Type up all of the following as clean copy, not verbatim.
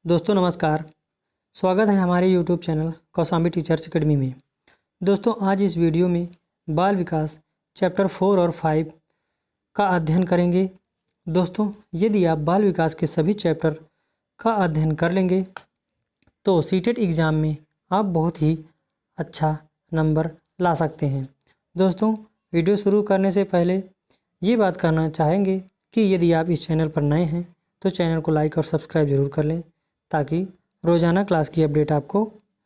दोस्तों नमस्कार। स्वागत है हमारे YouTube channel Kaushambi teachers academy में। दोस्तों आज इस वीडियो में बाल विकास चैप्टर 4 और 5 का अध्ययन करेंगे। दोस्तों यदि आप बाल विकास के सभी चैप्टर का अध्ययन कर लेंगे तो सीटेट एग्ज़ाम में आप बहुत ही अच्छा नंबर ला सकते हैं। दोस्तों वीडियो शुरू करने से पहले ये बात कहना चाहेंगे कि यदि आप इस चैनल पर नए हैं तो चैनल को लाइक और सब्सक्राइब ज़रूर कर लें ताकि रोज़ाना क्लास की अपडेट आपको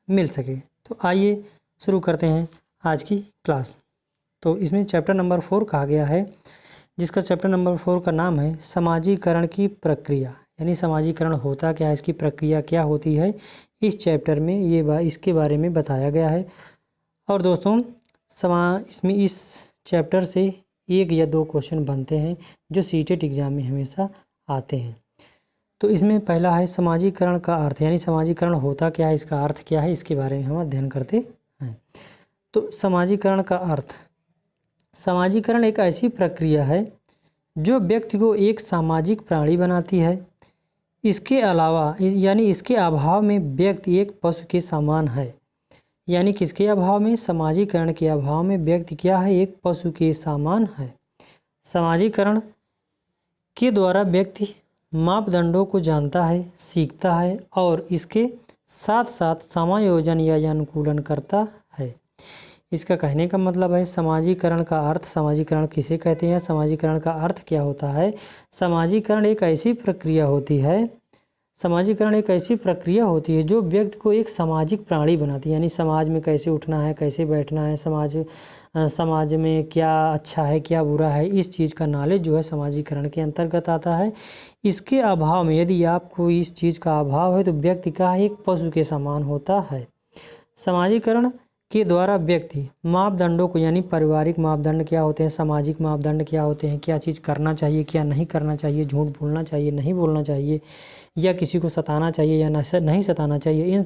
मिल सके। तो आइए शुरू करते हैं आज की क्लास। तो इसमें चैप्टर नंबर 4 कहा गया है, जिसका चैप्टर नंबर 4 का नाम है समाजीकरण की प्रक्रिया। यानी समाजीकरण होता क्या है, इसकी प्रक्रिया क्या होती है, इस चैप्टर में इसके बारे में बताया गया है। और दोस्तों इसमें इस चैप्टर से 1 या 2 क्वेश्चन बनते हैं जो सीटेट एग्ज़ाम में हमेशा आते हैं। तो इसमें पहला है समाजीकरण का अर्थ, यानी समाजीकरण होता क्या है, इसका अर्थ क्या है, इसके बारे में हम अध्ययन करते हैं। तो समाजीकरण का अर्थ, समाजीकरण एक ऐसी प्रक्रिया है जो व्यक्ति को एक सामाजिक प्राणी बनाती है। इसके अलावा यानी इसके अभाव में व्यक्ति एक पशु के समान है। यानी किसके अभाव में, समाजीकरण के अभाव में व्यक्ति क्या है, एक पशु के समान है। समाजीकरण के द्वारा व्यक्ति मापदंडों को जानता है, सीखता है और इसके साथ साथ समायोजन या अनुकूलन करता है। इसका कहने का मतलब है समाजीकरण का अर्थ, समाजीकरण किसे कहते हैं, समाजीकरण का अर्थ क्या होता है। समाजीकरण एक ऐसी प्रक्रिया होती है, समाजीकरण एक ऐसी प्रक्रिया होती है जो व्यक्ति को एक सामाजिक प्राणी बनाती है। यानी समाज में कैसे उठना है, कैसे बैठना है, समाज में क्या अच्छा है क्या बुरा है, इस चीज़ का नॉलेज जो है समाजीकरण के अंतर्गत आता है। इसके अभाव में यदि आपको इस चीज़ का अभाव है तो व्यक्ति का एक पशु के समान होता है। समाजीकरण के द्वारा व्यक्ति मापदंडों को, यानी पारिवारिक मापदंड क्या होते हैं, सामाजिक मापदंड क्या होते हैं, क्या चीज़ करना चाहिए क्या नहीं करना चाहिए, झूठ बोलना चाहिए नहीं बोलना चाहिए, या किसी को सताना चाहिए या नहीं सताना चाहिए,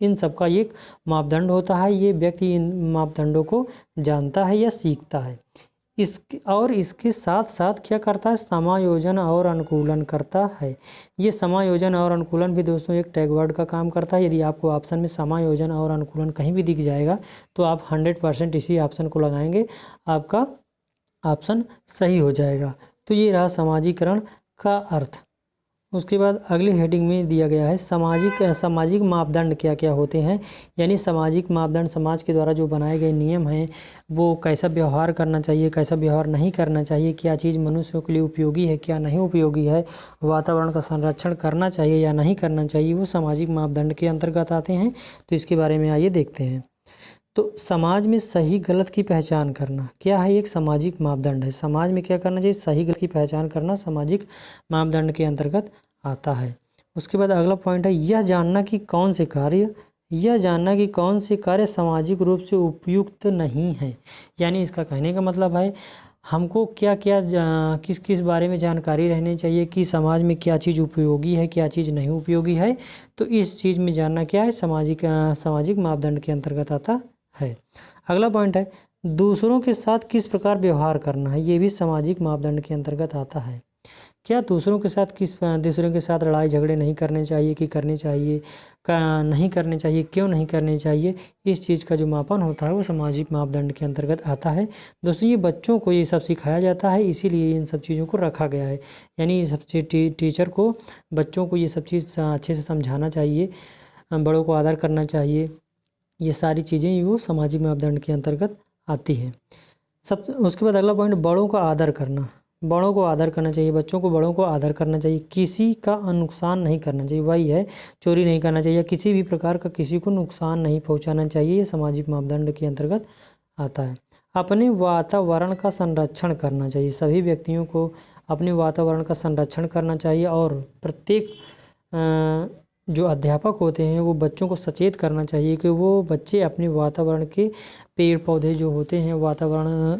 इन सब का एक मापदंड होता है। ये व्यक्ति इन मापदंडों को जानता है या सीखता है। इसके साथ साथ क्या करता है, समायोजन और अनुकूलन करता है। ये समायोजन और अनुकूलन भी दोस्तों एक टैग वर्ड का काम करता है। यदि आपको ऑप्शन में समायोजन और अनुकूलन कहीं भी दिख जाएगा तो आप 100% इसी ऑप्शन को लगाएंगे, आपका ऑप्शन सही हो जाएगा। तो ये रहा समाजीकरण का अर्थ। उसके बाद अगली हेडिंग में दिया गया है सामाजिक मापदंड क्या क्या होते हैं। यानी सामाजिक मापदंड समाज के द्वारा जो बनाए गए नियम हैं, वो कैसा व्यवहार करना चाहिए, कैसा व्यवहार नहीं करना चाहिए, क्या चीज़ मनुष्यों के लिए उपयोगी है क्या नहीं उपयोगी है, वातावरण का संरक्षण करना चाहिए या नहीं करना चाहिए, वो सामाजिक मापदंड के अंतर्गत आते हैं। तो इसके बारे में आइए देखते हैं। तो समाज में सही गलत की पहचान करना क्या है, एक सामाजिक मापदंड है। समाज में क्या करना चाहिए, सही गलत की पहचान करना सामाजिक मापदंड के अंतर्गत आता है। उसके बाद अगला पॉइंट है यह जानना कि कौन से कार्य सामाजिक रूप से उपयुक्त नहीं है। यानी इसका कहने का मतलब है हमको क्या क्या किस बारे में जानकारी रहनी चाहिए कि समाज में क्या चीज़ उपयोगी है क्या चीज़ नहीं उपयोगी है। तो इस चीज़ में जानना क्या है, सामाजिक मापदंड के अंतर्गत आता है। अगला पॉइंट है दूसरों के साथ किस प्रकार व्यवहार करना है, ये भी सामाजिक मापदंड के अंतर्गत आता है। क्या दूसरों के साथ लड़ाई झगड़े नहीं करने चाहिए कि करने चाहिए, नहीं करने चाहिए, क्यों नहीं करने चाहिए, इस चीज़ का जो मापन होता है वो सामाजिक मापदंड के अंतर्गत आता है। दोस्तों ये बच्चों को ये सब सिखाया जाता है, इसीलिए इन सब चीज़ों को रखा गया है। यानी ये सब टीचर को बच्चों को ये सब चीज़ अच्छे से समझाना चाहिए, बड़ों को आदर करना चाहिए, ये सारी चीज़ें वो सामाजिक मापदंड के अंतर्गत आती हैं। उसके बाद अगला पॉइंट बड़ों का आदर करना चाहिए, बच्चों को बड़ों को आदर करना चाहिए, किसी का नुकसान नहीं करना चाहिए, वही है चोरी नहीं करना चाहिए, किसी भी प्रकार का किसी को नुकसान नहीं पहुंचाना चाहिए, ये सामाजिक मापदंड के अंतर्गत आता है। अपने वातावरण का संरक्षण करना चाहिए, सभी व्यक्तियों को अपने वातावरण का संरक्षण करना चाहिए और प्रत्येक जो अध्यापक होते हैं वो बच्चों को सचेत करना चाहिए कि वो बच्चे अपने वातावरण के पेड़ पौधे जो होते हैं वातावरण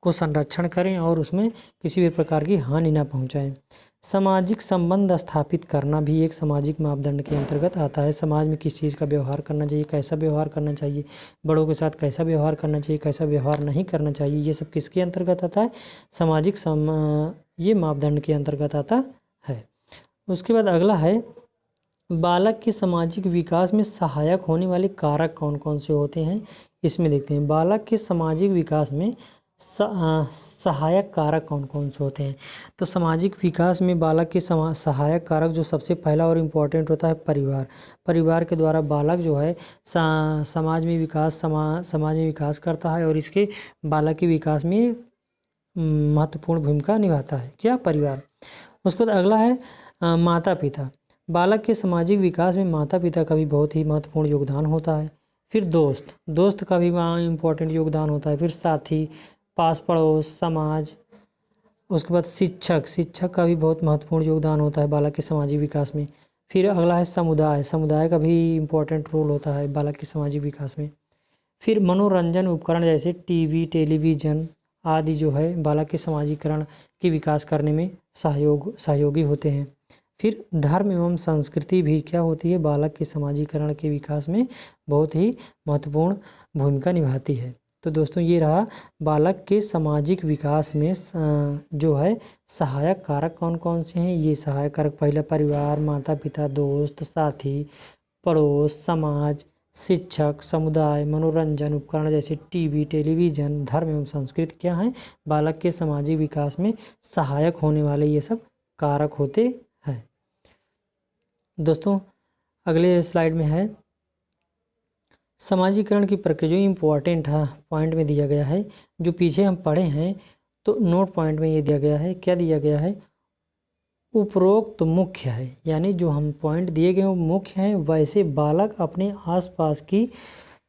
को संरक्षण करें और उसमें किसी भी प्रकार की हानि ना पहुंचाएं। सामाजिक संबंध स्थापित करना भी एक सामाजिक मापदंड के अंतर्गत आता है। समाज में किस चीज़ का व्यवहार करना चाहिए, कैसा व्यवहार करना चाहिए, बड़ों के साथ कैसा व्यवहार करना चाहिए, कैसा व्यवहार नहीं करना चाहिए, ये सब किसके अंतर्गत आता है, ये मापदंड के अंतर्गत आता है। उसके बाद अगला है बालक के सामाजिक विकास में सहायक होने वाले कारक कौन कौन से होते हैं, इसमें देखते हैं। बालक के सामाजिक विकास में सहायक कारक कौन कौन से होते हैं। तो सामाजिक विकास में बालक के सहायक कारक जो सबसे पहला और इम्पोर्टेंट होता है परिवार। परिवार के द्वारा बालक जो है समाज में विकास करता है और इसके बालक के विकास में महत्वपूर्ण भूमिका निभाता है। क्या? परिवार। उसके बाद अगला है माता पिता। बालक के सामाजिक विकास में माता पिता का भी बहुत ही महत्वपूर्ण योगदान होता है। फिर दोस्त का भी वहाँ इम्पोर्टेंट योगदान होता है। फिर साथी, पास पड़ोस, समाज। उसके बाद शिक्षक का भी बहुत महत्वपूर्ण योगदान होता है बालक के सामाजिक विकास में। फिर अगला है समुदाय का भी इम्पोर्टेंट रोल होता है बालक के सामाजिक विकास में। फिर मनोरंजन उपकरण जैसे टीवी, टेलीविज़न आदि जो है बालक के सामाजिकरण के विकास करने में सहयोगी होते हैं। फिर धर्म एवं संस्कृति भी क्या होती है, बालक के सामाजिकरण के विकास में बहुत ही महत्वपूर्ण भूमिका निभाती है। तो दोस्तों ये रहा बालक के सामाजिक विकास में जो है सहायक कारक कौन कौन से हैं। ये सहायक कारक पहला परिवार, माता पिता, दोस्त, साथी, पड़ोस, समाज, शिक्षक, समुदाय, मनोरंजन उपकरण जैसे टीवी, टेलीविज़न, धर्म एवं संस्कृति क्या हैं, बालक के सामाजिक विकास में सहायक होने वाले ये सब कारक होते हैं। दोस्तों अगले स्लाइड में है समाजीकरण की प्रक्रिया, जो इम्पोर्टेंट है पॉइंट में दिया गया है। जो पीछे हम पढ़े हैं तो नोट पॉइंट में ये दिया गया है। क्या दिया गया है? उपरोक्त मुख्य है, यानी जो हम पॉइंट दिए गए वो मुख्य हैं। वैसे बालक अपने आसपास की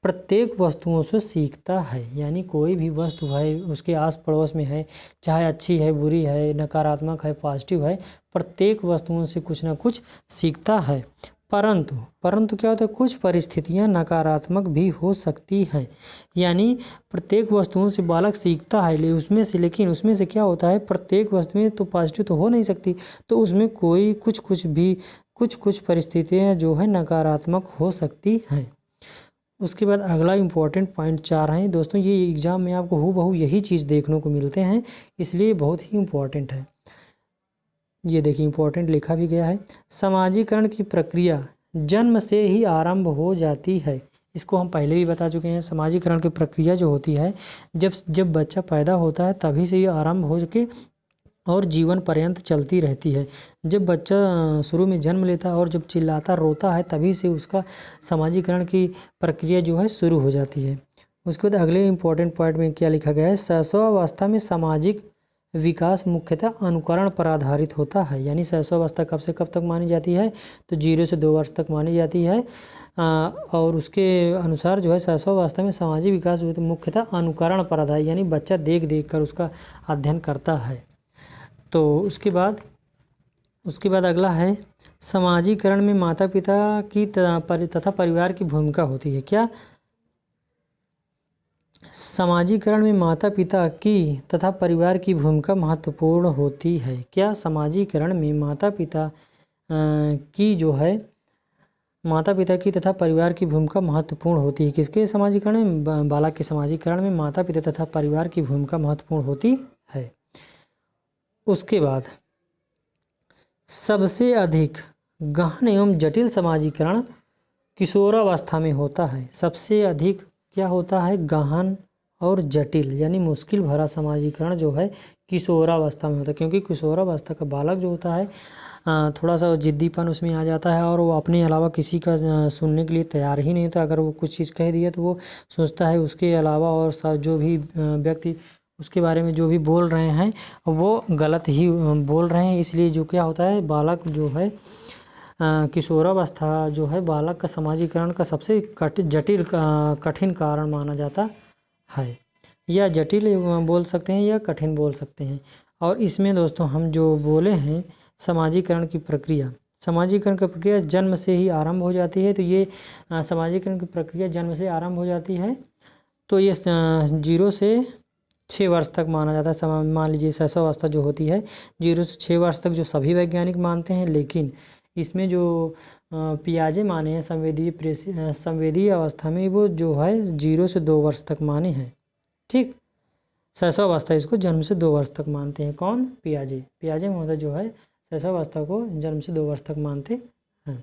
प्रत्येक वस्तुओं से सीखता है, यानी कोई भी वस्तु है उसके आस पड़ोस में है, चाहे अच्छी है, बुरी है, नकारात्मक है, पॉजिटिव है, प्रत्येक वस्तुओं से कुछ ना कुछ सीखता है। परंतु क्या होता है, कुछ परिस्थितियां नकारात्मक भी हो सकती हैं। यानी प्रत्येक वस्तुओं से बालक सीखता है, लेकिन उसमें से क्या होता है, प्रत्येक वस्तु में तो पॉजिटिव तो हो नहीं सकती, तो उसमें कोई कुछ परिस्थितियां जो है नकारात्मक हो सकती हैं। उसके बाद अगला इम्पोर्टेंट पॉइंट 4 हैं। दोस्तों ये एग्ज़ाम में आपको हूबहू यही चीज़ देखने को मिलते हैं, इसलिए बहुत ही इम्पोर्टेंट है। ये देखिए इम्पोर्टेंट लिखा भी गया है। समाजीकरण की प्रक्रिया जन्म से ही आरंभ हो जाती है। इसको हम पहले भी बता चुके हैं। समाजीकरण की प्रक्रिया जो होती है जब बच्चा पैदा होता है तभी से ये आरंभ हो के और जीवन पर्यंत चलती रहती है। जब बच्चा शुरू में जन्म लेता है और जब चिल्लाता रोता है तभी से उसका समाजीकरण की प्रक्रिया जो है शुरू हो जाती है। उसके बाद अगले इम्पोर्टेंट पॉइंट में क्या लिखा गया है, शैशवावस्था में सामाजिक विकास मुख्यतः अनुकरण पर आधारित होता है। यानी शैशवावस्था कब से कब तक मानी जाती है, तो 0 से 2 वर्ष तक मानी जाती है। और उसके अनुसार जो है शैशवावस्था में सामाजिक विकास मुख्यतः अनुकरण पर आधारित, यानी बच्चा देख कर उसका अध्ययन करता है। तो उसके बाद अगला है समाजीकरण में माता पिता की तथा परिवार की भूमिका होती है। क्या? समाजीकरण में माता पिता की तथा परिवार की भूमिका महत्वपूर्ण होती है। क्या? समाजीकरण में माता पिता की तथा परिवार की भूमिका महत्वपूर्ण होती है। किसके समाजीकरण में? बालक के समाजीकरण में माता पिता तथा परिवार की भूमिका महत्वपूर्ण होती है। उसके बाद सबसे अधिक गहन एवं जटिल समाजीकरण किशोरावस्था में होता है। सबसे अधिक क्या होता है? गहन और जटिल यानी मुश्किल भरा समाजीकरण जो है किशोरावस्था में होता है, क्योंकि किशोरावस्था का बालक जो होता है थोड़ा सा जिद्दीपन उसमें आ जाता है और वो अपने अलावा किसी का सुनने के लिए तैयार ही नहीं होता। अगर वो कुछ चीज़ कह दिया तो वो सोचता है उसके अलावा और जो भी व्यक्ति उसके बारे में जो भी बोल रहे हैं वो गलत ही बोल रहे हैं। इसलिए जो क्या होता है, बालक जो है किशोरावस्था जो है बालक का समाजीकरण का सबसे कठिन कारण माना जाता है, या जटिल बोल सकते हैं या कठिन बोल सकते हैं। और इसमें दोस्तों हम जो बोले हैं समाजीकरण की प्रक्रिया जन्म से ही आरंभ हो जाती है। तो ये समाजीकरण की प्रक्रिया जन्म से आरंभ हो जाती है, तो ये 0 से 6 वर्ष तक माना जाता है। मान लीजिए शैशवावस्था जो होती है 0 से 6 वर्ष तक जो सभी वैज्ञानिक मानते हैं, लेकिन इसमें जो पियाजे माने हैं संवेदीय अवस्था में वो जो है 0 से 2 वर्ष तक माने हैं। ठीक, शैशवावस्था इसको जन्म से 2 वर्ष तक मानते हैं। कौन? पियाजे महोदय जो है शैशवावस्था को जन्म से 2 वर्ष तक मानते हैं।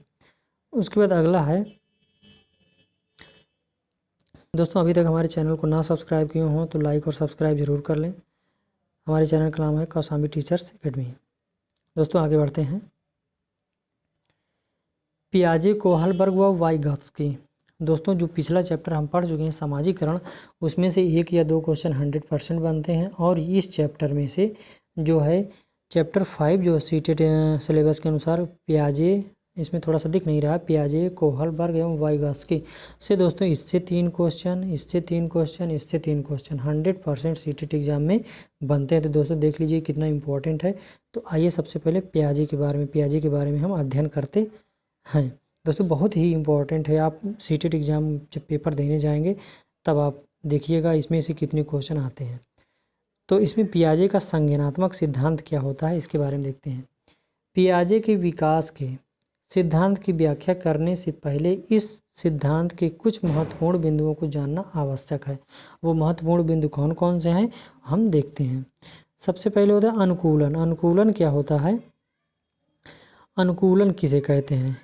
उसके बाद अगला है दोस्तों, अभी तक हमारे चैनल को ना सब्सक्राइब किए हों तो लाइक और सब्सक्राइब ज़रूर कर लें। हमारे चैनल का नाम है कौसाम्बी टीचर्स एकेडमी। दोस्तों आगे बढ़ते हैं। पियाजे, कोहलबर्ग व वाइगॉत्स्की। दोस्तों जो पिछला चैप्टर हम पढ़ चुके हैं सामाजिकरण, उसमें से 1 या 2 क्वेश्चन 100% बनते हैं। और इस चैप्टर में से जो है चैप्टर 5 जो सीटेट सिलेबस के अनुसार पियाजे, इसमें थोड़ा सा दिख नहीं रहा, पियाजे, कोहलबर्ग एवं वाइगॉत्स्की से दोस्तों इससे 3 क्वेश्चन, इससे 3 क्वेश्चन, इससे 3 क्वेश्चन 100% सीटेट एग्जाम में बनते हैं। तो दोस्तों देख लीजिए कितना इंपॉर्टेंट है। तो आइए सबसे पहले पियाजे के बारे में हम अध्ययन करते हैं। दोस्तों बहुत ही इम्पोर्टेंट है, आप सीटेट एग्ज़ाम जब पेपर देने जाएंगे तब आप देखिएगा इसमें से कितने क्वेश्चन आते हैं। तो इसमें पियाजे का संज्ञानात्मक सिद्धांत क्या होता है इसके बारे में देखते हैं। पियाजे के विकास के सिद्धांत की व्याख्या करने से पहले इस सिद्धांत के कुछ महत्वपूर्ण बिंदुओं को जानना आवश्यक है। वो महत्वपूर्ण बिंदु कौन कौन से हैं हम देखते हैं। सबसे पहले होता है अनुकूलन। अनुकूलन क्या होता है? अनुकूलन किसे कहते हैं?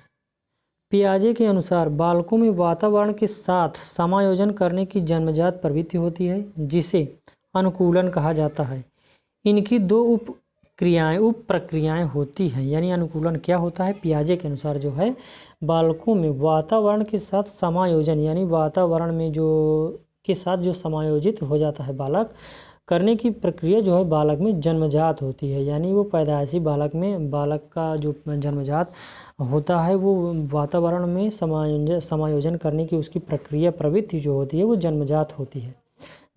पियाजे के अनुसार बालकों में वातावरण के साथ समायोजन करने की जन्मजात प्रवृत्ति होती है जिसे अनुकूलन कहा जाता है। इनकी 2 उप प्रक्रियाएं होती हैं। यानी अनुकूलन क्या होता है? पियाजे के अनुसार जो है बालकों में वातावरण के साथ समायोजन, यानी वातावरण में के साथ जो समायोजित हो जाता है बालक, करने की प्रक्रिया जो है बालक में जन्मजात होती है। यानी वो पैदाइशी बालक का जो जन्मजात होता है वो वातावरण में समायोजन करने की उसकी प्रक्रिया प्रवृत्ति जो होती है वो जन्मजात होती है,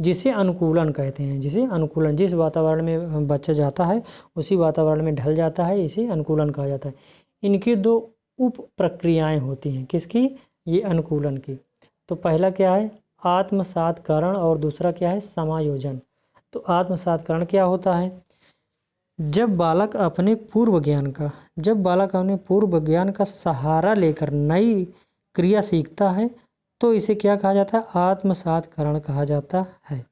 जिसे अनुकूलन कहते हैं। जिसे अनुकूलन, जिस वातावरण में बच्चा जाता है उसी वातावरण में ढल जाता है, इसे अनुकूलन कहा जाता है। इनकी 2 उप प्रक्रियाएँ होती हैं। किसकी? ये अनुकूलन की। तो पहला क्या है? आत्मसातकरण, और दूसरा क्या है? समायोजन। तो आत्मसातकरण क्या होता है? जब बालक अपने पूर्व ज्ञान का सहारा लेकर नई क्रिया सीखता है तो इसे क्या कहा जाता है? आत्मसातकरण कहा जाता है।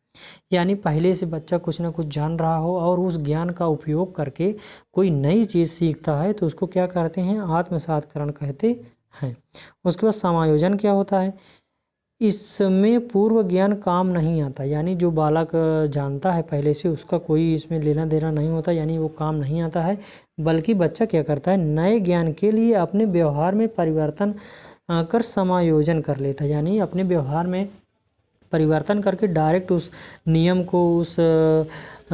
यानी पहले से बच्चा कुछ ना कुछ जान रहा हो और उस ज्ञान का उपयोग करके कोई नई चीज़ सीखता है तो उसको क्या कहते हैं? आत्मसातकरण कहते हैं। उसके बाद समायोजन क्या होता है? इसमें पूर्व ज्ञान काम नहीं आता। यानी जो बालक जानता है पहले से उसका कोई इसमें लेना देना नहीं होता, यानी वो काम नहीं आता है, बल्कि बच्चा क्या करता है? नए ज्ञान के लिए अपने व्यवहार में परिवर्तन कर समायोजन कर लेता है। यानी अपने व्यवहार में परिवर्तन करके डायरेक्ट उस नियम को, उस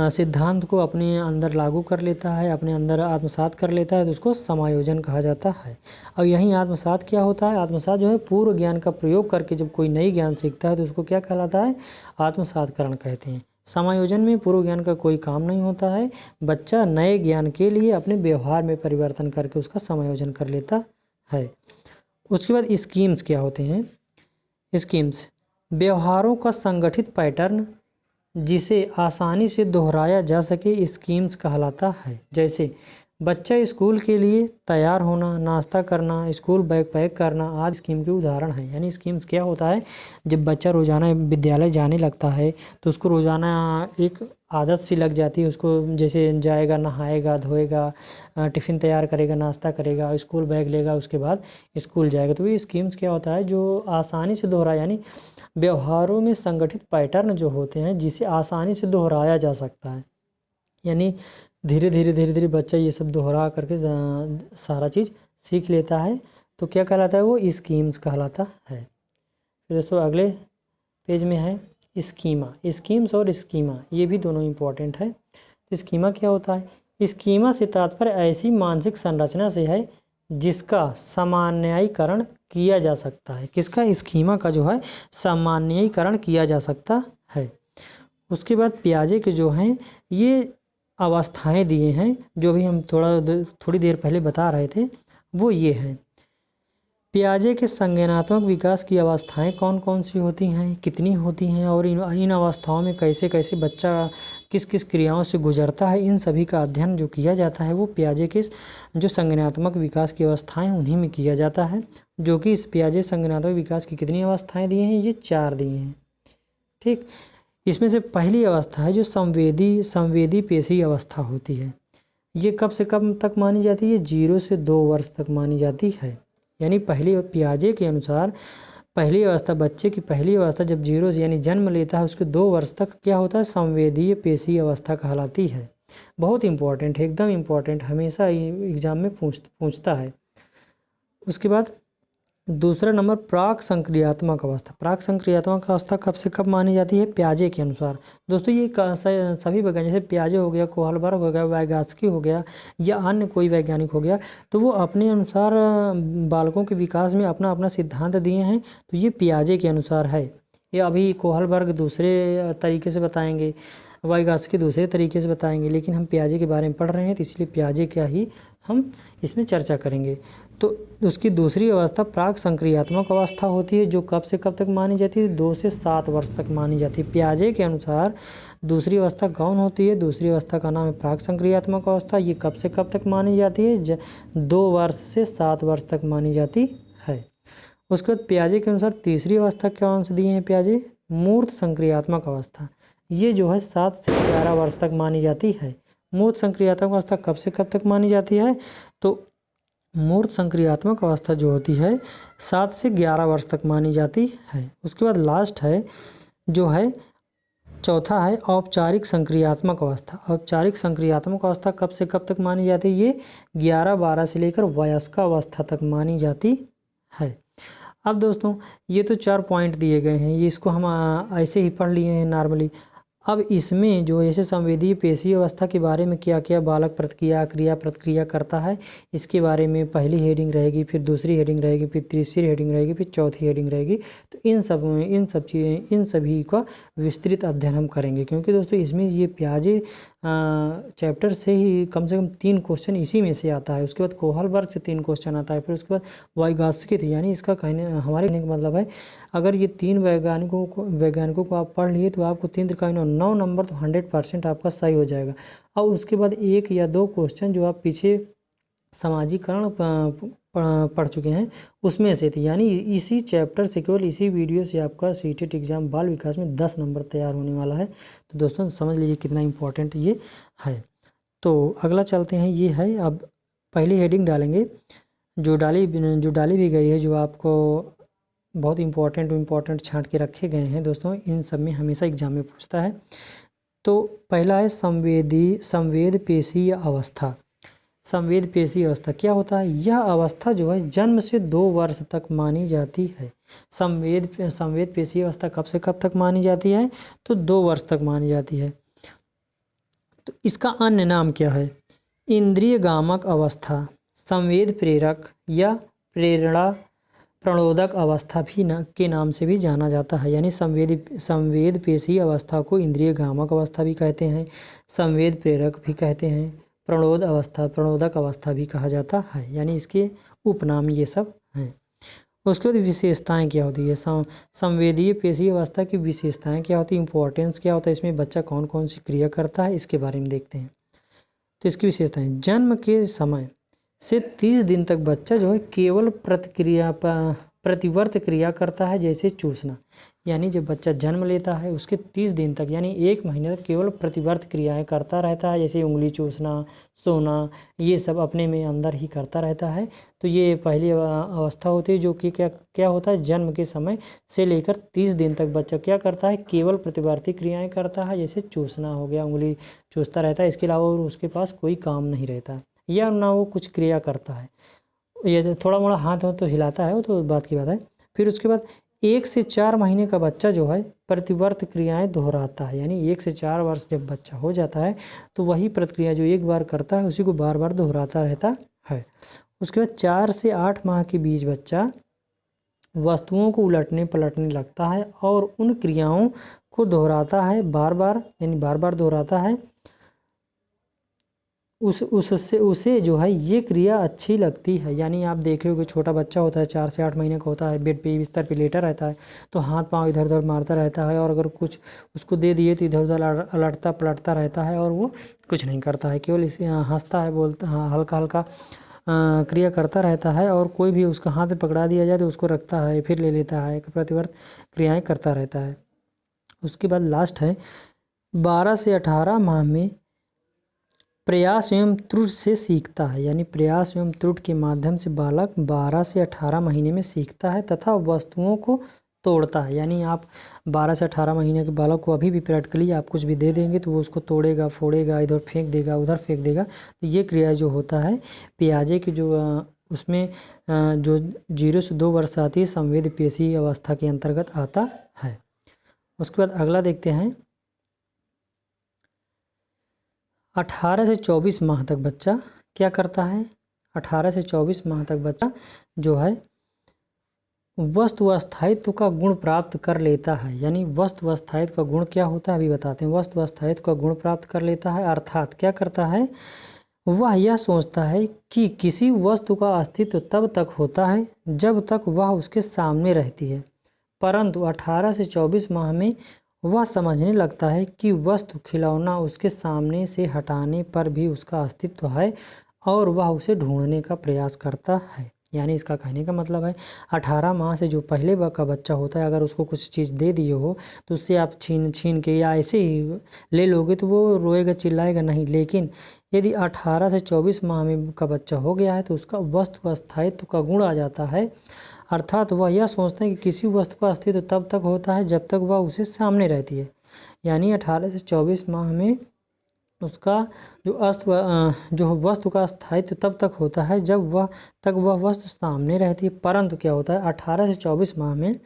सिद्धांत को अपने अंदर लागू कर लेता है, अपने अंदर आत्मसात कर लेता है, तो उसको समायोजन कहा जाता है। और यही आत्मसात क्या होता है? आत्मसात जो है पूर्व ज्ञान का प्रयोग करके जब कोई नई ज्ञान सीखता है तो उसको क्या कहलाता है? आत्मसातकरण कहते हैं। समायोजन में पूर्व ज्ञान का कोई काम नहीं होता है, बच्चा नए ज्ञान के लिए अपने व्यवहार में परिवर्तन करके उसका समायोजन कर लेता है। उसके बाद स्कीम्स क्या होते हैं? स्कीम्स व्यवहारों का संगठित पैटर्न जिसे आसानी से दोहराया जा सके स्कीम्स कहलाता है। जैसे बच्चा स्कूल के लिए तैयार होना, नाश्ता करना, स्कूल बैग पैक करना आदि स्कीम के उदाहरण हैं। यानी स्कीम्स क्या होता है? जब बच्चा रोज़ाना विद्यालय जाने लगता है तो उसको रोज़ाना एक आदत सी लग जाती है, उसको जैसे जाएगा, नहाएगा, धोएगा, टिफ़िन तैयार करेगा, नाश्ता करेगा, स्कूल बैग लेगा, उसके बाद स्कूल जाएगा। तो ये स्कीम्स क्या होता है? जो आसानी से दोहरा, यानी व्यवहारों में संगठित पैटर्न जो होते हैं जिसे आसानी से दोहराया जा सकता है। यानी धीरे धीरे बच्चा ये सब दोहरा करके सारा चीज़ सीख लेता है, तो क्या कहलाता है? वो स्कीम्स कहलाता है। फिर दोस्तों अगले पेज में है स्कीमा। स्कीम्स और स्कीमा ये भी दोनों इम्पॉर्टेंट है। स्कीमा क्या होता है? स्कीमा से तात्पर्य ऐसी मानसिक संरचना से है जिसका सामान्यीकरण किया जा सकता है। किसका? स्कीमा का जो है सामान्यीकरण किया जा सकता है। उसके बाद पियाजे के जो हैं ये अवस्थाएं दिए हैं, जो भी हम थोड़ी देर पहले बता रहे थे वो ये हैं। पियाजे के संज्ञानात्मक विकास की अवस्थाएं कौन कौन सी होती हैं, कितनी होती हैं, और इन अवस्थाओं में कैसे कैसे बच्चा किस किस क्रियाओं से गुजरता है, इन सभी का अध्ययन जो किया जाता है वो पियाजे के जो संज्ञानात्मक विकास की अवस्थाएं उन्हीं में किया जाता है। जो कि इस पियाजे संज्ञानात्मक विकास की कितनी अवस्थाएं दिए हैं? ये 4 दिए हैं। ठीक, इसमें से पहली अवस्था है जो संवेदी पेशी अवस्था होती है। ये कब से कब तक मानी जाती है? 0 से 2 वर्ष तक मानी जाती है। यानी पहली पियाजे के अनुसार पहली अवस्था, बच्चे की पहली अवस्था जब 0 से यानी जन्म लेता है उसके 2 वर्ष तक क्या होता है, संवेदीय पेशीय अवस्था कहलाती है। बहुत इंपॉर्टेंट है, एकदम इंपॉर्टेंट, हमेशा एग्जाम में पूछता है। उसके बाद दूसरा नंबर प्राक संक्रियात्मक अवस्था। प्राक संक्रियात्मक अवस्था कब से कब मानी जाती है, पियाजे के अनुसार। दोस्तों ये सभी वैज्ञानिक, जैसे पियाजे हो गया, कोहलबर्ग हो गया, वाइगॉत्स्की हो गया या अन्य कोई वैज्ञानिक हो गया, तो वो अपने अनुसार बालकों के विकास में अपना अपना सिद्धांत दिए हैं। तो ये पियाजे के अनुसार है। ये अभी कोहलबर्ग दूसरे तरीके से बताएंगे, वाइगॉत्स्की दूसरे तरीके से बताएंगे, लेकिन हम पियाजे के बारे में पढ़ रहे हैं तो इसलिए पियाजे का ही हम इसमें चर्चा करेंगे। तो उसकी दूसरी अवस्था प्राक संक्रियात्मक अवस्था होती है, जो कब से कब तक मानी जाती है, 2 से 7 वर्ष तक मानी जाती है। पियाजे के अनुसार दूसरी अवस्था कौन होती है, दूसरी अवस्था का नाम है प्राक संक्रियात्मक अवस्था। ये कब से कब तक मानी जाती है, 2 वर्ष से 7 वर्ष तक मानी जाती है। उसके बाद पियाजे के अनुसार तीसरी अवस्था कौन सी दिए हैं पियाजे, मूर्त संक्रियात्मक अवस्था। ये जो है 7 से 11 वर्ष तक मानी जाती है। मूर्त संक्रियात्मक अवस्था कब से कब तक मानी जाती है, तो मूर्त संक्रियात्मक अवस्था जो होती है 7 से 11 वर्ष तक मानी जाती है। उसके बाद लास्ट है जो है चौथा है औपचारिक संक्रियात्मक अवस्था। औपचारिक संक्रियात्मक अवस्था कब से कब तक मानी जाती है, ये 11-12 से लेकर वयस्क अवस्था तक मानी जाती है। अब दोस्तों ये तो 4 पॉइंट दिए गए हैं, ये इसको हम ऐसे ही पढ़ लिए हैं नॉर्मली। अब इसमें जो ऐसे संवेदीय पेशीय अवस्था के बारे में क्या क्या बालक प्रतिक्रिया करता है, इसके बारे में पहली हेडिंग रहेगी, फिर दूसरी हेडिंग रहेगी, फिर तीसरी हेडिंग रहेगी, फिर चौथी हेडिंग रहेगी। तो इन सभी का विस्तृत अध्ययन हम करेंगे, क्योंकि दोस्तों इसमें ये पियाजे चैप्टर से ही कम से कम 3 क्वेश्चन इसी में से आता है। उसके बाद कोहलबर्ग से 3 क्वेश्चन आता है, फिर उसके बाद वाइगॉत्स्की थे। यानी इसका हमारे कहने का मतलब है अगर ये 3 वैज्ञानिकों को आप पढ़ लिए तो आपको 3 त्रिकोण 9 नंबर तो 100% आपका सही हो जाएगा। और उसके बाद 1 या 2 क्वेश्चन जो आप पीछे सामाजिकरण पढ़ चुके हैं उसमें से थे। यानी इसी चैप्टर से, केवल इसी वीडियो से आपका सीटेट एग्ज़ाम बाल विकास में 10 नंबर तैयार होने वाला है। तो दोस्तों समझ लीजिए कितना इम्पोर्टेंट ये है। तो अगला चलते हैं, ये है अब पहली हेडिंग डालेंगे जो डाली भी गई है, जो आपको बहुत इम्पोर्टेंट छांट के रखे गए हैं दोस्तों, इन सब में हमेशा एग्जाम में पूछता है। तो पहला है संवेद पेशीय अवस्था। संवेद पेशीय अवस्था क्या होता है, यह अवस्था जो है जन्म से 2 वर्ष तक मानी जाती है। संवेद पेशीय अवस्था कब से कब तक मानी जाती है, तो 2 वर्ष तक मानी जाती है। तो इसका अन्य नाम क्या है, इंद्रिय गामक अवस्था, संवेद प्रेरक या प्रेरणा प्रणोदक अवस्था भी के नाम से भी जाना जाता है। यानी संवेद पेशीय अवस्था को इंद्रिय गामक अवस्था भी कहते हैं, संवेद प्रेरक भी कहते हैं, प्रणोदक अवस्था भी कहा जाता है। यानी इसके उपनाम ये सब हैं। उसके बाद विशेषताएं क्या होती है, संवेदीय पेशीय अवस्था की विशेषताएं क्या होती है, इंपॉर्टेंस क्या होता है, इसमें बच्चा कौन कौन सी क्रिया करता है, इसके बारे में देखते हैं। तो इसकी विशेषताएं, जन्म के समय से 30 दिन तक बच्चा जो है केवल प्रतिवर्त क्रिया करता है, जैसे चूसना। यानी जब बच्चा जन्म लेता है उसके 30 दिन तक यानी 1 महीने तक केवल प्रतिवर्त क्रियाएं करता रहता है, जैसे उंगली चूसना, सोना, ये सब अपने में अंदर ही करता रहता है। तो ये पहली अवस्था होती है जो कि क्या होता है, जन्म के समय से लेकर 30 दिन तक बच्चा क्या करता है, केवल प्रतिवर्ती क्रियाएँ करता है, जैसे चूसना हो गया, उंगली चूसता रहता है, इसके अलावा उसके पास कोई काम नहीं रहता या ना वो कुछ क्रिया करता है। ये थोड़ा मोड़ा हाथ हो तो हिलाता है, वो तो बात की बात है। फिर उसके बाद 1 से 4 महीने का बच्चा जो है प्रतिवर्त क्रियाएं दोहराता है। यानी 1 से 4 वर्ष जब बच्चा हो जाता है तो वही प्रतिक्रिया जो एक बार करता है उसी को बार बार दोहराता रहता है। उसके बाद 4 से 8 माह के बीच बच्चा वस्तुओं को उलटने पलटने लगता है और उन क्रियाओं को दोहराता है बार बार, यानी बार बार दोहराता है। उसे जो है ये क्रिया अच्छी लगती है। यानी आप देखे हो कि छोटा बच्चा होता है, 4 से 8 महीने का होता है, बेड पे बिस्तर पे लेटा रहता है, तो हाथ पांव इधर उधर मारता रहता है, और अगर कुछ उसको दे दिए तो इधर उधर अलटता पलटता रहता है और वो कुछ नहीं करता है, केवल इसे हंसता है, बोलता हल्का हल्का क्रिया करता रहता है। और कोई भी उसका हाथ पकड़ा दिया जाए तो उसको रखता है, फिर ले लेता है, प्रतिवर्त क्रियाएँ करता रहता है। उसके बाद लास्ट है 12 से 18 माह में प्रयास एवं त्रुटि से सीखता है, यानी प्रयास एवं त्रुटि के माध्यम से बालक 12 से 18 महीने में सीखता है तथा वस्तुओं को तोड़ता है। यानी आप 12 से 18 महीने के बालक को अभी भी प्रैक्टिकली आप कुछ भी दे देंगे तो वो उसको तोड़ेगा, फोड़ेगा, इधर फेंक देगा, उधर फेंक देगा। तो ये क्रिया जो होता है पियाजे की जो उसमें जो 0 से 2 वर्ष आती है संवेद पेशी अवस्था के अंतर्गत आता है। उसके बाद अगला देखते हैं। 18 से 24 माह तक बच्चा क्या करता है? 18 से 24 माह तक बच्चा जो है वस्तु अस्थायित्व का गुण प्राप्त कर लेता है। यानी वस्तु अस्थायित्व का गुण क्या होता है अभी बताते हैं। वस्तु अस्थायित्व का गुण प्राप्त कर लेता है अर्थात क्या करता है, वह यह सोचता है कि किसी वस्तु का अस्तित्व तब तक होता है जब तक वह उसके सामने रहती है, परंतु 18 से 24 माह में वह समझने लगता है कि वस्तु खिलौना उसके सामने से हटाने पर भी उसका अस्तित्व है और वह उसे ढूंढने का प्रयास करता है। यानी इसका कहने का मतलब है 18 माह से जो पहले का बच्चा होता है अगर उसको कुछ चीज़ दे दिए हो तो उससे आप छीन के या ऐसे ही ले लोगे तो वो रोएगा चिल्लाएगा नहीं। लेकिन यदि 18 से 24 माह में का बच्चा हो गया है तो उसका वस्तु अस्थायित्व का गुण आ जाता है, अर्थात वह यह सोचता है कि किसी वस्तु का अस्तित्व तब तक होता है जब तक वह उसे सामने रहती है। यानी 18 से 24 माह में उसका जो वस्तु का स्थायित्व तब तक होता है जब वह वस्तु सामने रहती है, परंतु क्या होता है 18 से 24 माह में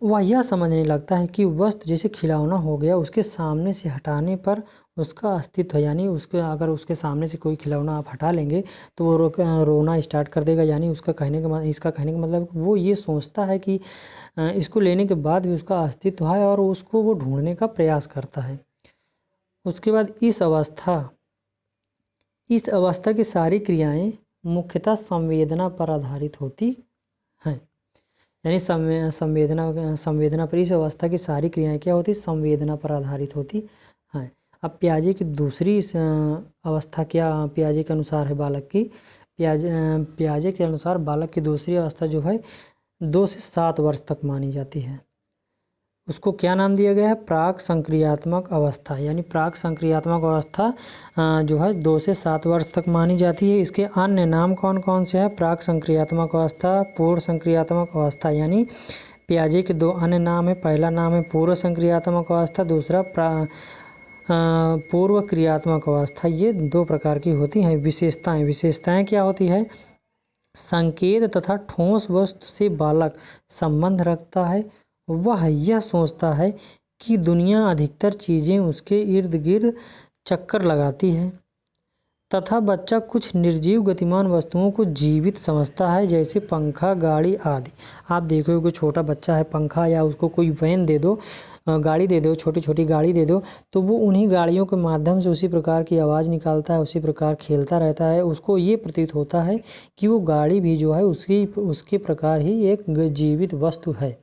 वह यह समझने लगता है कि वस्तु जैसे खिलौना हो गया उसके सामने से हटाने पर उसका अस्तित्व है। यानी अगर उसके सामने से कोई खिलौना आप हटा लेंगे तो वो रोना स्टार्ट कर देगा। यानी इसका कहने का मतलब वो ये सोचता है कि इसको लेने के बाद भी उसका अस्तित्व है और उसको वो ढूंढने का प्रयास करता है। उसके बाद इस अवस्था की सारी क्रियाएं मुख्यतः संवेदना पर आधारित होती हैं। यानी संवेदना पर इस अवस्था की सारी क्रियाएं क्या होती, संवेदना पर आधारित होती हैं। अब पियाजे की दूसरी अवस्था क्या पियाजे के अनुसार है बालक की? पियाजे के अनुसार बालक की दूसरी अवस्था जो है 2 से 7 वर्ष तक मानी जाती है। उसको क्या नाम दिया गया है? प्राक संक्रियात्मक अवस्था। यानी प्राक संक्रियात्मक अवस्था जो है 2 से 7 वर्ष तक मानी जाती है। इसके अन्य नाम कौन कौन से हैं? प्राक संक्रियात्मक अवस्था, पूर्व संक्रियात्मक अवस्था। यानी पियाजे के 2 अन्य नाम है। पहला नाम है पूर्व संक्रियात्मक अवस्था, दूसरा पूर्व क्रियात्मक अवस्था। ये 2 प्रकार की होती हैं। विशेषताएं क्या होती है? संकेत तथा ठोस वस्तु से बालक संबंध रखता है। वह यह सोचता है कि दुनिया अधिकतर चीज़ें उसके इर्द गिर्द चक्कर लगाती है तथा बच्चा कुछ निर्जीव गतिमान वस्तुओं को जीवित समझता है, जैसे पंखा, गाड़ी आदि। आप देखोगे छोटा बच्चा है, पंखा या उसको कोई वैन दे दो, गाड़ी दे दो, छोटी छोटी गाड़ी दे दो, तो वो उन्हीं गाड़ियों के माध्यम से उसी प्रकार की आवाज़ निकालता है, उसी प्रकार खेलता रहता है। उसको ये प्रतीत होता है कि वो गाड़ी भी जो है उसके प्रकार ही एक जीवित वस्तु है।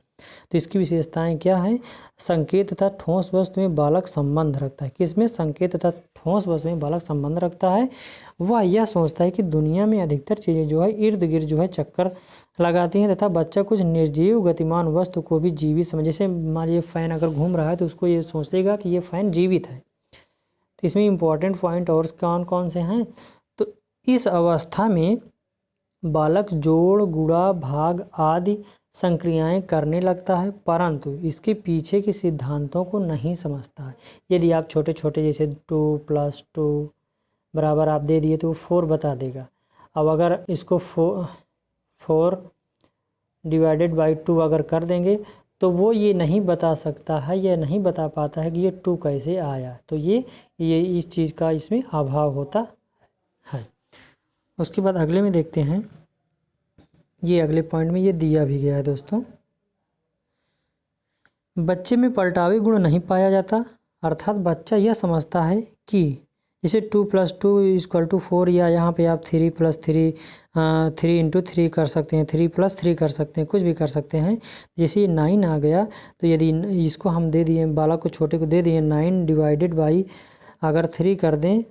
तो इसकी विशेषताएं क्या हैं? संकेत तथा ठोस वस्तु में बालक संबंध रखता है। किसमें? संकेत तथा ठोस वस्तु में बालक संबंध रखता है। वह यह सोचता है कि दुनिया में अधिकतर चीज़ें जो है इर्द गिर्द जो है चक्कर लगाती हैं तथा बच्चा कुछ निर्जीव गतिमान वस्तु को भी जीवित समझ। जैसे मान लीजिए फैन अगर घूम रहा है तो उसको ये सोचेगा कि ये फैन जीवित है। तो इसमें इम्पॉर्टेंट पॉइंट और कौन कौन से हैं? तो इस अवस्था में बालक जोड़, गुणा, भाग आदि संक्रियाएं करने लगता है, परंतु इसके पीछे के सिद्धांतों को नहीं समझता है। यदि आप छोटे छोटे जैसे 2 + 2 बराबर आप दे दिए तो वो 4 बता देगा। अब अगर इसको 4 / 2 अगर कर देंगे तो वो ये नहीं बता सकता है, ये नहीं बता पाता है कि ये 2 कैसे आया। तो ये इस चीज़ का इसमें अभाव होता है। उसके बाद अगले में देखते हैं। ये अगले पॉइंट में ये दिया भी गया है दोस्तों। बच्चे में पलटावे गुण नहीं पाया जाता, अर्थात बच्चा यह समझता है कि जैसे 2 + 2 = 4 या यहाँ पे आप 3 + 3 3 × 3 कर सकते हैं, 3 + 3 कर सकते हैं, कुछ भी कर सकते हैं। जैसे ये 9 आ गया तो यदि इसको हम दे दिए, बालक को छोटे को दे दिए 9 / अगर 3 कर दें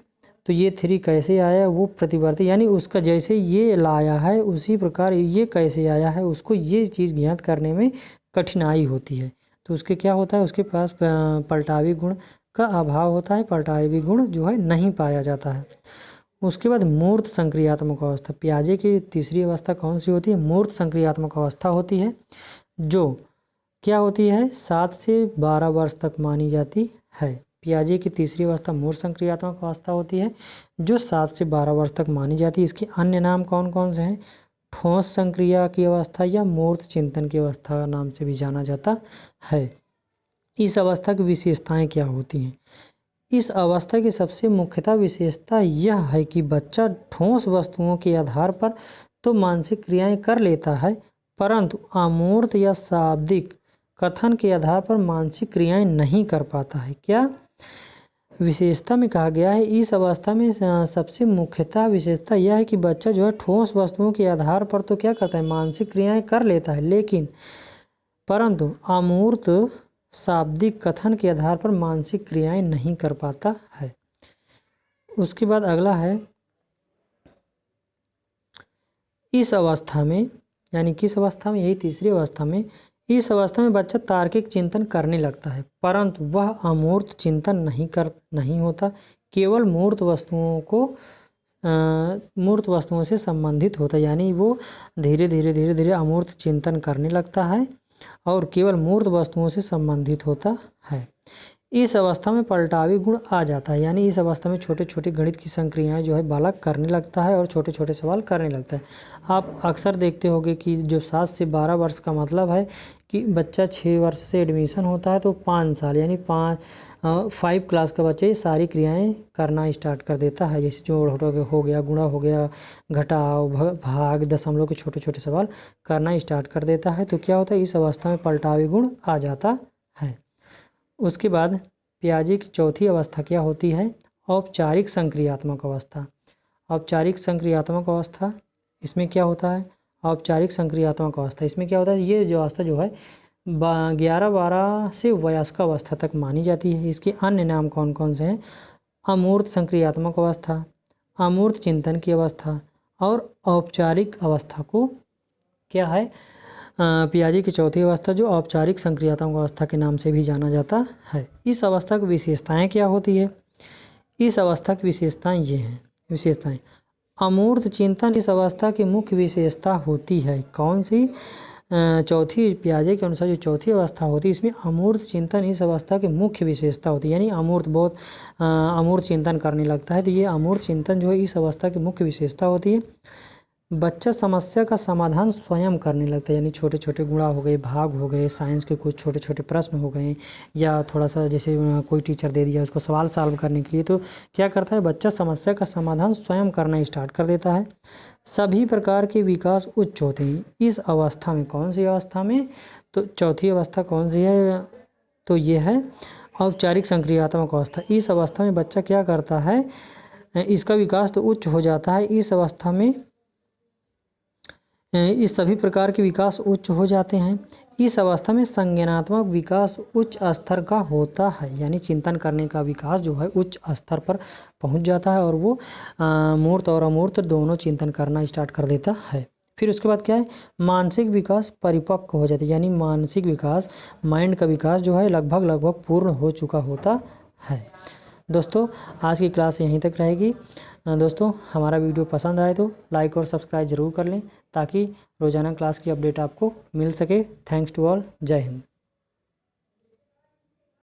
तो ये 3 कैसे आया वो प्रतिवर्ती, यानी उसका जैसे ये लाया है उसी प्रकार ये कैसे आया है उसको ये चीज़ ज्ञात करने में कठिनाई होती है। तो उसके क्या होता है, उसके पास पलटावी गुण का अभाव होता है, पलटावी गुण जो है नहीं पाया जाता है। उसके बाद मूर्त संक्रियात्मक अवस्था, पियाजे की तीसरी अवस्था कौन सी होती है? मूर्त संक्रियात्मक अवस्था होती है, जो क्या होती है? 7 से 12 वर्ष तक मानी जाती है। पियाजे की तीसरी अवस्था मूर्त संक्रियात्मक अवस्था होती है, जो 7 से 12 वर्ष तक मानी जाती है। इसके अन्य नाम कौन कौन से हैं? ठोस संक्रिया की अवस्था या मूर्त चिंतन की अवस्था नाम से भी जाना जाता है। इस अवस्था की विशेषताएं क्या होती हैं? इस अवस्था की सबसे मुख्यतः विशेषता यह है कि बच्चा ठोस वस्तुओं के आधार पर तो मानसिक क्रियाएं कर लेता है, परंतु अमूर्त या शाब्दिक कथन के आधार पर मानसिक क्रियाएं नहीं कर पाता है। क्या विशेषता में कहा गया है? इस अवस्था में सबसे मुख्यतः विशेषता यह है कि बच्चा जो है ठोस वस्तुओं के आधार पर तो क्या करता है? मानसिक क्रियाएं कर लेता है, लेकिन परंतु अमूर्त शाब्दिक कथन के आधार पर मानसिक क्रियाएं नहीं कर पाता है। उसके बाद अगला है, इस अवस्था में, यानी किस अवस्था में? यही तीसरी अवस्था में। इस अवस्था में बच्चा तार्किक चिंतन करने लगता है, परंतु वह अमूर्त चिंतन नहीं होता, केवल मूर्त वस्तुओं से संबंधित होता है। यानी वो धीरे धीरे अमूर्त चिंतन करने लगता है और केवल मूर्त वस्तुओं से संबंधित होता है। इस अवस्था में पलटावी गुण आ जाता है, यानी इस अवस्था में छोटे छोटे गणित की संक्रियाएं जो है बालक करने लगता है और छोटे छोटे सवाल करने लगता है। आप अक्सर देखते होंगे कि जो 7 से 12 वर्ष का मतलब है कि बच्चा 6 वर्ष से एडमिशन होता है तो 5 साल यानी 5 क्लास का बच्चा ये सारी क्रियाएं करना स्टार्ट कर देता है, जैसे जोड़ हो गया, गुणा हो गया, घटाव, भाग, दशमलव के छोटे छोटे सवाल करना स्टार्ट कर देता है। तो क्या होता है? इस अवस्था में पलटावी गुण आ जाता है। उसके बाद पियाजे की चौथी अवस्था क्या होती है? औपचारिक संक्रियात्मक अवस्था। औपचारिक संक्रियात्मक अवस्था, इसमें क्या होता है? औपचारिक संक्रियात्मक अवस्था, इसमें क्या होता है? ये जो अवस्था जो है 11-12 से वयस्क अवस्था तक मानी जाती है। इसके अन्य नाम कौन कौन से हैं? अमूर्त संक्रियात्मक अवस्था, अमूर्त चिंतन की अवस्था और औपचारिक अवस्था को क्या है? पियाजे की चौथी अवस्था जो औपचारिक संक्रियात्मक अवस्था के नाम से भी जाना जाता है। इस अवस्था की विशेषताएं क्या होती है? इस अवस्था की विशेषताएं ये हैं। विशेषताएं, अमूर्त चिंतन इस अवस्था की मुख्य विशेषता होती है। कौन सी? चौथी, पियाजे के अनुसार जो चौथी अवस्था होती है इसमें अमूर्त चिंतन इस अवस्था की मुख्य विशेषता होती है, यानी अमूर्त चिंतन करने लगता है। तो ये अमूर्त चिंतन जो है इस अवस्था की मुख्य विशेषता होती है। बच्चा समस्या का समाधान स्वयं करने लगता है, यानी छोटे छोटे गुणा हो गए, भाग हो गए, साइंस के कुछ छोटे छोटे प्रश्न हो गए, या थोड़ा सा जैसे कोई टीचर दे दिया उसको सवाल सॉल्व करने के लिए, तो क्या करता है? बच्चा समस्या का समाधान स्वयं करना स्टार्ट कर देता है। सभी प्रकार के विकास उच्च होते हैं इस अवस्था में। कौन सी अवस्था में? तो चौथी अवस्था कौन सी है? तो ये है औपचारिक संक्रियात्मक अवस्था। इस अवस्था में बच्चा क्या करता है? इसका विकास तो उच्च हो जाता है। इस अवस्था में इस सभी प्रकार के विकास उच्च हो जाते हैं। इस अवस्था में संज्ञानात्मक विकास उच्च स्तर का होता है, यानी चिंतन करने का विकास जो है उच्च स्तर पर पहुंच जाता है और वो मूर्त और अमूर्त दोनों चिंतन करना स्टार्ट कर देता है। फिर उसके बाद क्या है? मानसिक विकास परिपक्व हो जाता है, यानी मानसिक विकास, माइंड का विकास जो है लगभग पूर्ण हो चुका होता है। दोस्तों, आज की क्लास यहीं तक रहेगी। दोस्तों, हमारा वीडियो पसंद आए तो लाइक और सब्सक्राइब ज़रूर कर लें ताकि रोज़ाना क्लास की अपडेट आपको मिल सके। Thanks to all. जय हिंद।